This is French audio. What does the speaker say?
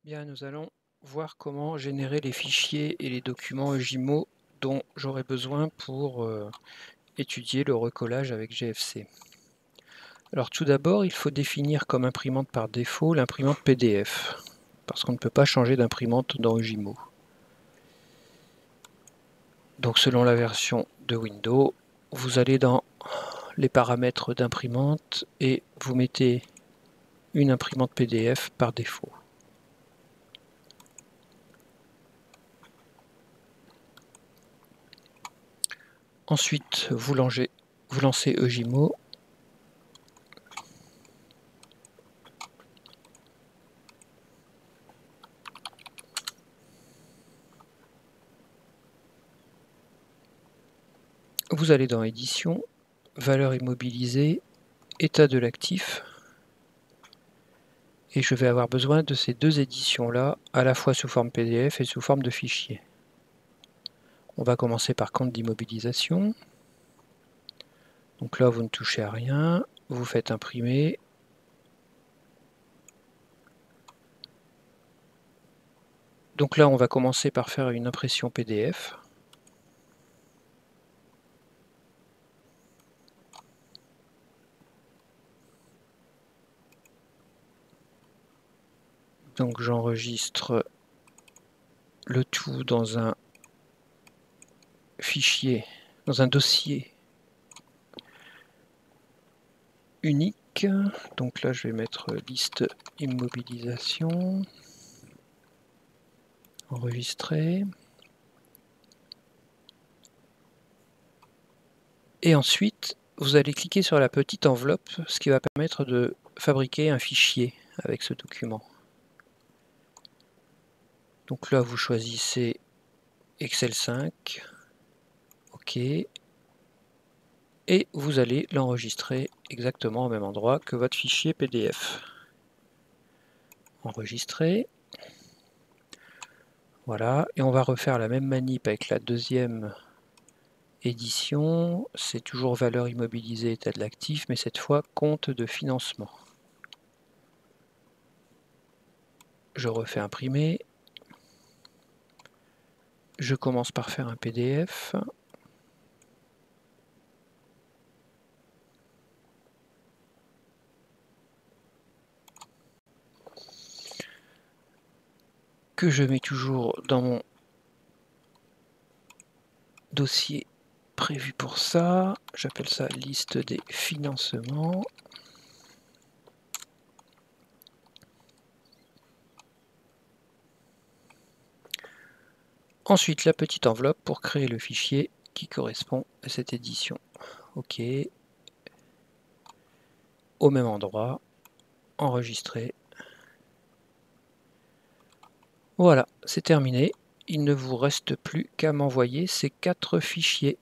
Bien, nous allons voir comment générer les fichiers et les documents EJMO dont j'aurai besoin pour étudier le recollage avec GFC. Alors tout d'abord, il faut définir comme imprimante par défaut l'imprimante PDF, parce qu'on ne peut pas changer d'imprimante dans EJMO. Donc selon la version de Windows, vous allez dans les paramètres d'imprimante et vous mettez une imprimante PDF par défaut. Ensuite, vous lancez EJMO. Vous allez dans Édition, Valeur immobilisée, État de l'actif. Et je vais avoir besoin de ces deux éditions-là, à la fois sous forme PDF et sous forme de fichier. On va commencer par compte d'immobilisation. Donc là, vous ne touchez à rien, vous faites imprimer. Donc là, on va commencer par faire une impression PDF. Donc j'enregistre le tout dans un fichier, dans un dossier unique. Donc là, je vais mettre liste immobilisation, enregistrer. Et ensuite, vous allez cliquer sur la petite enveloppe, ce qui va permettre de fabriquer un fichier avec ce document. Donc là, vous choisissez Excel 5, OK, et vous allez l'enregistrer exactement au même endroit que votre fichier PDF. Enregistrer. Voilà, et on va refaire la même manip avec la deuxième édition. C'est toujours valeur immobilisée, état de l'actif, mais cette fois compte de financement. Je refais imprimer. Je commence par faire un PDF. Que je mets toujours dans mon dossier prévu pour ça. J'appelle ça liste des financements. Ensuite, la petite enveloppe pour créer le fichier qui correspond à cette édition. OK. Au même endroit. Enregistrer. Voilà, c'est terminé. Il ne vous reste plus qu'à m'envoyer ces 4 fichiers.